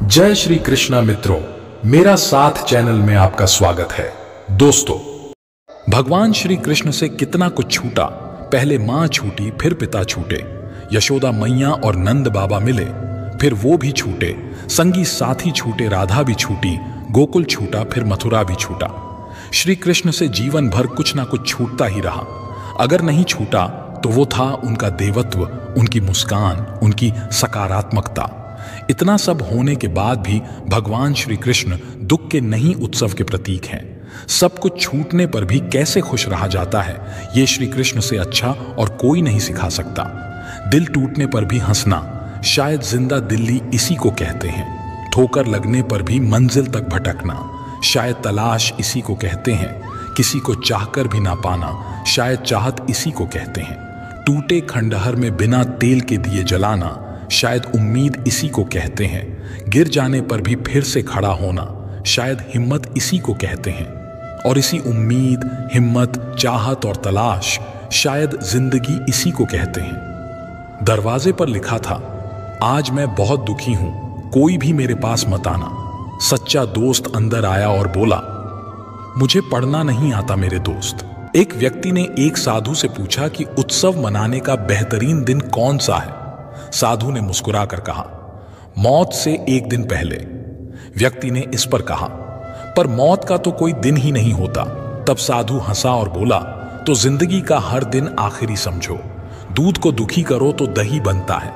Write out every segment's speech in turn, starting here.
जय श्री कृष्णा मित्रों, मेरा साथ चैनल में आपका स्वागत है। दोस्तों, भगवान श्री कृष्ण से कितना कुछ छूटा। पहले मां छूटी, फिर पिता छूटे, यशोदा मैया और नंद बाबा मिले, फिर वो भी छूटे, संगी साथी छूटे, राधा भी छूटी, गोकुल छूटा, फिर मथुरा भी छूटा। श्री कृष्ण से जीवन भर कुछ ना कुछ छूटता ही रहा। अगर नहीं छूटा तो वो था उनका देवत्व, उनकी मुस्कान, उनकी सकारात्मकता। इतना सब होने के बाद भी भगवान श्री कृष्ण दुख के नहीं उत्सव के प्रतीक हैं। सब कुछ छूटने पर भी कैसे खुश रहा जाता है, ये श्री कृष्ण से अच्छा और कोई नहीं सिखा सकता। दिल टूटने पर भी हंसना, शायद जिंदा दिल्ली इसी को कहते हैं। ठोकर लगने पर भी मंजिल तक भटकना, शायद तलाश इसी को कहते हैं। किसी को चाहकर भी ना पाना, शायद चाहत इसी को कहते हैं। टूटे खंडहर में बिना तेल के दिए जलाना, शायद उम्मीद इसी को कहते हैं। गिर जाने पर भी फिर से खड़ा होना, शायद हिम्मत इसी को कहते हैं। और इसी उम्मीद, हिम्मत, चाहत और तलाश, शायद जिंदगी इसी को कहते हैं। दरवाजे पर लिखा था, आज मैं बहुत दुखी हूं, कोई भी मेरे पास मत आना। सच्चा दोस्त अंदर आया और बोला, मुझे पढ़ना नहीं आता मेरे दोस्त। एक व्यक्ति ने एक साधु से पूछा कि उत्सव मनाने का बेहतरीन दिन कौन सा है। साधु ने मुस्कुराकर कहा, मौत से एक दिन पहले। व्यक्ति ने इस पर कहा, पर मौत का तो कोई दिन ही नहीं होता। तब साधु हंसा और बोला, तो जिंदगी का हर दिन आखिरी समझो। दूध को दुखी करो तो दही बनता है,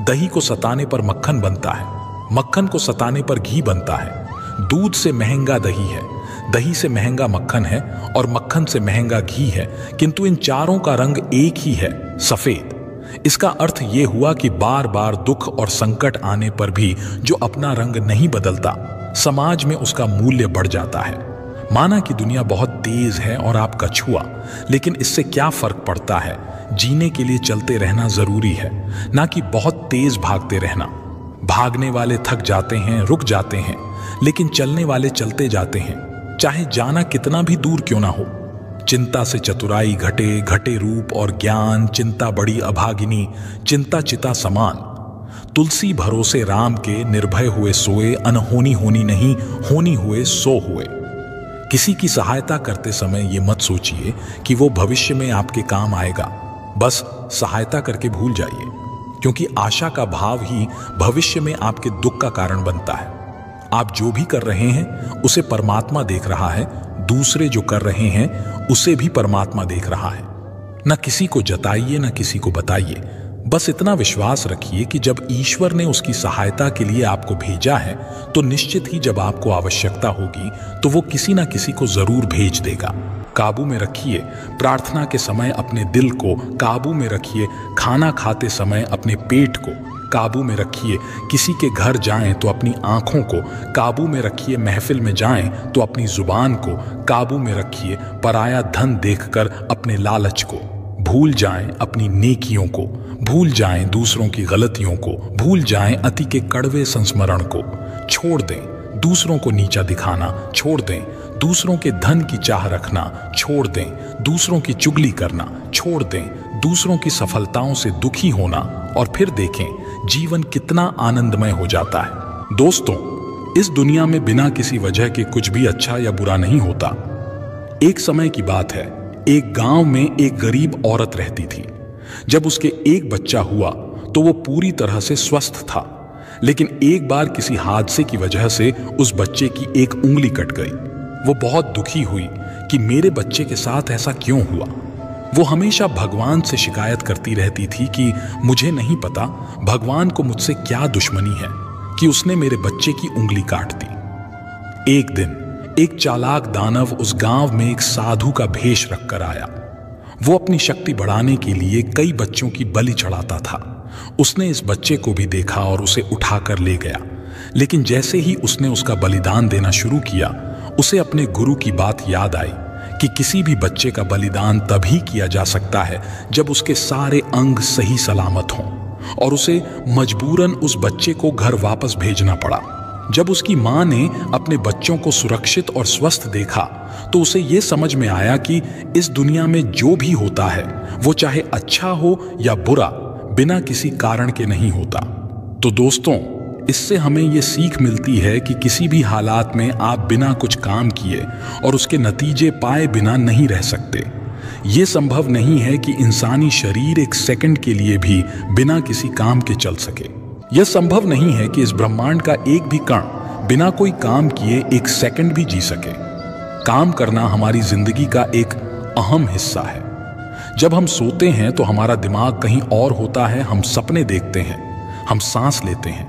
दही को सताने पर मक्खन बनता है, मक्खन को सताने पर घी बनता है। दूध से महंगा दही है, दही से महंगा मक्खन है, और मक्खन से महंगा घी है, किंतु इन चारों का रंग एक ही है, सफेद। इसका अर्थ यह हुआ कि बार बार दुख और संकट आने पर भी जो अपना रंग नहीं बदलता, समाज में उसका मूल्य बढ़ जाता है। माना कि दुनिया बहुत तेज है और आप कछुआ, लेकिन इससे क्या फर्क पड़ता है। जीने के लिए चलते रहना जरूरी है, ना कि बहुत तेज भागते रहना। भागने वाले थक जाते हैं, रुक जाते हैं, लेकिन चलने वाले चलते जाते हैं, चाहे जाना कितना भी दूर क्यों ना हो। चिंता से चतुराई घटे, घटे रूप और ज्ञान। चिंता बड़ी अभागिनी, चिंता चिता समान। तुलसी भरोसे राम के, निर्भय हुए सोए। अनहोनी होनी नहीं, होनी हुए सो हुए। किसी की सहायता करते समय ये मत सोचिए कि वो भविष्य में आपके काम आएगा। बस सहायता करके भूल जाइए, क्योंकि आशा का भाव ही भविष्य में आपके दुख का कारण बनता है। आप जो भी कर रहे हैं उसे परमात्मा देख रहा है, दूसरे जो कर रहे हैं उसे भी परमात्मा देख रहा है। न किसी को जताइए, न किसी को बताइए। बस इतना विश्वास रखिए कि जब ईश्वर ने उसकी सहायता के लिए आपको भेजा है, तो निश्चित ही जब आपको आवश्यकता होगी तो वो किसी न किसी को जरूर भेज देगा। काबू में रखिए प्रार्थना के समय अपने दिल को, काबू में रखिए खाना खाते समय अपने पेट को, काबू में रखिए किसी के घर जाएं तो अपनी आंखों को, काबू में रखिए महफिल में जाएं तो अपनी जुबान को, काबू में रखिए पराया धन देखकर अपने लालच को। भूल जाएं अपनी नेकियों को, भूल जाएं दूसरों की गलतियों को, भूल जाएं अति के कड़वे संस्मरण को। छोड़ दें दूसरों को नीचा दिखाना, छोड़ दें दूसरों के धन की चाह रखना, छोड़ दें दूसरों की चुगली करना, छोड़ दें दूसरों की सफलताओं से दुखी होना, और फिर देखें जीवन कितना आनंदमय हो जाता है। दोस्तों, इस दुनिया में बिना किसी वजह के कुछ भी अच्छा या बुरा नहीं होता। एक समय की बात है, एक गांव में एक गरीब औरत रहती थी। जब उसके एक बच्चा हुआ तो वो पूरी तरह से स्वस्थ था, लेकिन एक बार किसी हादसे की वजह से उस बच्चे की एक उंगली कट गई। वो बहुत दुखी हुई कि मेरे बच्चे के साथ ऐसा क्यों हुआ। वो हमेशा भगवान से शिकायत करती रहती थी कि मुझे नहीं पता भगवान को मुझसे क्या दुश्मनी है कि उसने मेरे बच्चे की उंगली काट दी। एक दिन एक चालाक दानव उस गांव में एक साधु का भेष रखकर आया। वो अपनी शक्ति बढ़ाने के लिए कई बच्चों की बलि चढ़ाता था। उसने इस बच्चे को भी देखा और उसे उठाकर ले गया, लेकिन जैसे ही उसने उसका बलिदान देना शुरू किया, उसे अपने गुरु की बात याद आई कि किसी भी बच्चे का बलिदान तभी किया जा सकता है जब उसके सारे अंग सही सलामत हों, और उसे मजबूरन उस बच्चे को घर वापस भेजना पड़ा। जब उसकी मां ने अपने बच्चों को सुरक्षित और स्वस्थ देखा तो उसे यह समझ में आया कि इस दुनिया में जो भी होता है वो चाहे अच्छा हो या बुरा, बिना किसी कारण के नहीं होता। तो दोस्तों, इससे हमें ये सीख मिलती है कि किसी भी हालात में आप बिना कुछ काम किए और उसके नतीजे पाए बिना नहीं रह सकते। ये संभव नहीं है कि इंसानी शरीर एक सेकंड के लिए भी बिना किसी काम के चल सके। यह संभव नहीं है कि इस ब्रह्मांड का एक भी कण बिना कोई काम किए एक सेकंड भी जी सके। काम करना हमारी जिंदगी का एक अहम हिस्सा है। जब हम सोते हैं तो हमारा दिमाग कहीं और होता है, हम सपने देखते हैं, हम सांस लेते हैं।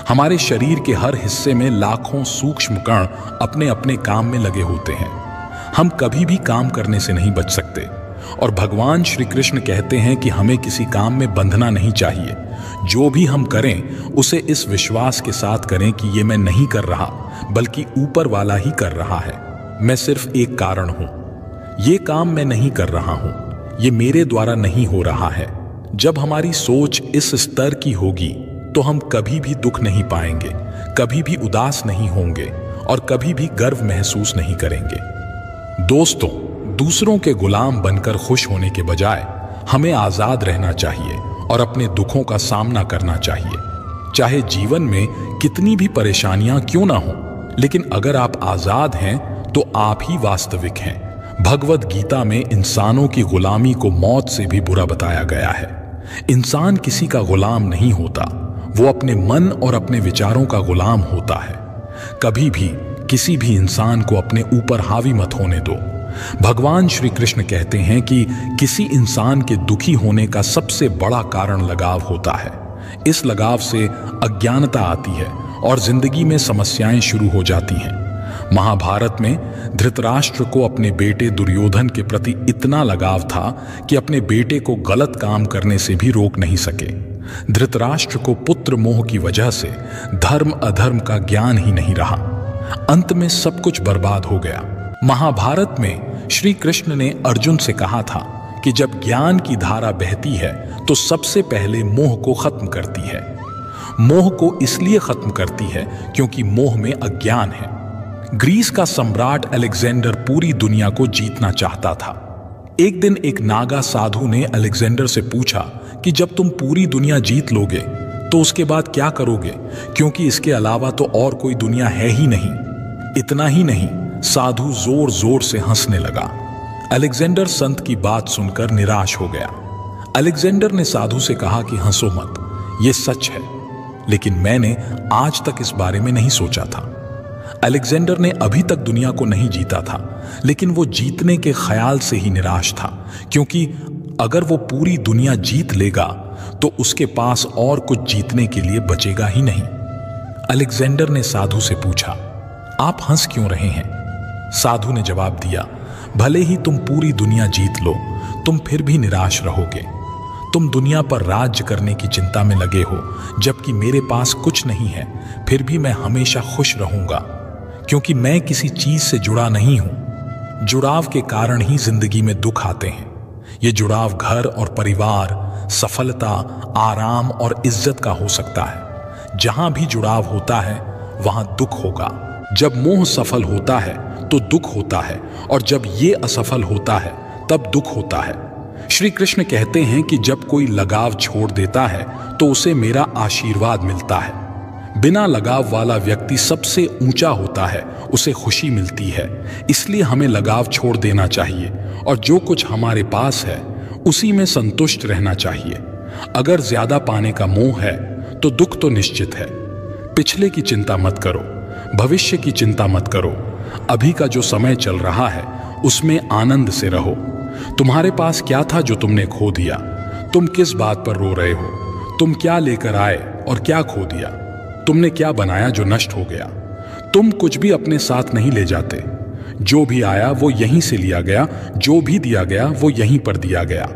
हमारे शरीर के हर हिस्से में लाखों सूक्ष्म कण अपने अपने काम में लगे होते हैं। हम कभी भी काम करने से नहीं बच सकते और भगवान श्री कृष्ण कहते हैं कि हमें किसी काम में बंधना नहीं चाहिए। जो भी हम करें उसे इस विश्वास के साथ करें कि ये मैं नहीं कर रहा बल्कि ऊपर वाला ही कर रहा है। मैं सिर्फ एक कारण हूं। ये काम मैं नहीं कर रहा हूं, ये मेरे द्वारा नहीं हो रहा है। जब हमारी सोच इस स्तर की होगी तो हम कभी भी दुख नहीं पाएंगे, कभी भी उदास नहीं होंगे और कभी भी गर्व महसूस नहीं करेंगे। दोस्तों, दूसरों के गुलाम बनकर खुश होने के बजाय हमें आजाद रहना चाहिए और अपने दुखों का सामना करना चाहिए। चाहे जीवन में कितनी भी परेशानियां क्यों ना हो, लेकिन अगर आप आजाद हैं तो आप ही वास्तविक हैं। भगवद गीता में इंसानों की गुलामी को मौत से भी बुरा बताया गया है। इंसान किसी का गुलाम नहीं होता, वो अपने मन और अपने विचारों का गुलाम होता है। कभी भी किसी भी इंसान को अपने ऊपर हावी मत होने दो। भगवान श्री कृष्ण कहते हैं कि किसी इंसान के दुखी होने का सबसे बड़ा कारण लगाव होता है। इस लगाव से अज्ञानता आती है और जिंदगी में समस्याएं शुरू हो जाती हैं। महाभारत में धृतराष्ट्र को अपने बेटे दुर्योधन के प्रति इतना लगाव था कि अपने बेटे को गलत काम करने से भी रोक नहीं सके। धृतराष्ट्र को पुत्र मोह की वजह से धर्म अधर्म का ज्ञान ही नहीं रहा। अंत में सब कुछ बर्बाद हो गया। महाभारत में श्री कृष्ण ने अर्जुन से कहा था कि जब ज्ञान की धारा बहती है तो सबसे पहले मोह को खत्म करती है। मोह को इसलिए खत्म करती है क्योंकि मोह में अज्ञान है। ग्रीस का सम्राट अलेक्जेंडर पूरी दुनिया को जीतना चाहता था। एक दिन एक नागा साधु ने अलेक्जेंडर से पूछा कि जब तुम पूरी दुनिया जीत लोगे तो उसके बाद क्या करोगे, क्योंकि इसके अलावा तो और कोई दुनिया है ही नहीं। इतना ही नहीं, साधु जोर जोर से हंसने लगा। अलेक्जेंडर संत की बात सुनकर निराश हो गया। अलेक्जेंडर ने साधु से कहा कि हंसो मत, यह सच है, लेकिन मैंने आज तक इस बारे में नहीं सोचा था। अलेक्जेंडर ने अभी तक दुनिया को नहीं जीता था, लेकिन वो जीतने के ख्याल से ही निराश था, क्योंकि अगर वो पूरी दुनिया जीत लेगा तो उसके पास और कुछ जीतने के लिए बचेगा ही नहीं। अलेक्जेंडर ने साधु से पूछा, आप हंस क्यों रहे हैं? साधु ने जवाब दिया, भले ही तुम पूरी दुनिया जीत लो, तुम फिर भी निराश रहोगे। तुम दुनिया पर राज्य करने की चिंता में लगे हो, जबकि मेरे पास कुछ नहीं है, फिर भी मैं हमेशा खुश रहूंगा, क्योंकि मैं किसी चीज से जुड़ा नहीं हूं। जुड़ाव के कारण ही जिंदगी में दुख आते हैं। ये जुड़ाव घर और परिवार, सफलता, आराम और इज्जत का हो सकता है। जहां भी जुड़ाव होता है वहां दुख होगा। जब मोह सफल होता है तो दुख होता है, और जब ये असफल होता है तब दुख होता है। श्री कृष्ण कहते हैं कि जब कोई लगाव छोड़ देता है तो उसे मेरा आशीर्वाद मिलता है। बिना लगाव वाला व्यक्ति सबसे ऊंचा होता है, उसे खुशी मिलती है। इसलिए हमें लगाव छोड़ देना चाहिए और जो कुछ हमारे पास है उसी में संतुष्ट रहना चाहिए। अगर ज्यादा पाने का मोह है तो दुख तो निश्चित है। पिछले की चिंता मत करो, भविष्य की चिंता मत करो। अभी का जो समय चल रहा है उसमें आनंद से रहो। तुम्हारे पास क्या था जो तुमने खो दिया? तुम किस बात पर रो रहे हो? तुम क्या लेकर आए और क्या खो दिया? तुमने क्या बनाया जो नष्ट हो गया? तुम कुछ भी अपने साथ नहीं ले जाते। जो भी आया वो यहीं से लिया गया, जो भी दिया गया वो यहीं पर दिया गया।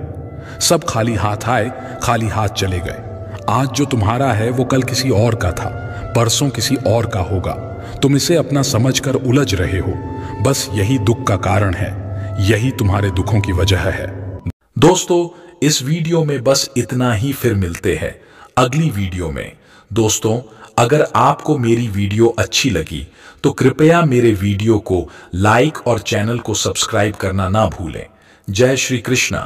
सब खाली हाथ आए, खाली हाथ चले गए। आज जो तुम्हारा है वो कल किसी और का था, परसों किसी और का होगा। तुम इसे अपना समझकर उलझ रहे हो। बस यही दुख का कारण है, यही तुम्हारे दुखों की वजह है। दोस्तों, इस वीडियो में बस इतना ही, फिर मिलते हैं अगली वीडियो में। दोस्तों, अगर आपको मेरी वीडियो अच्छी लगी तो कृपया मेरे वीडियो को लाइक और चैनल को सब्सक्राइब करना ना भूलें। जय श्री कृष्ण।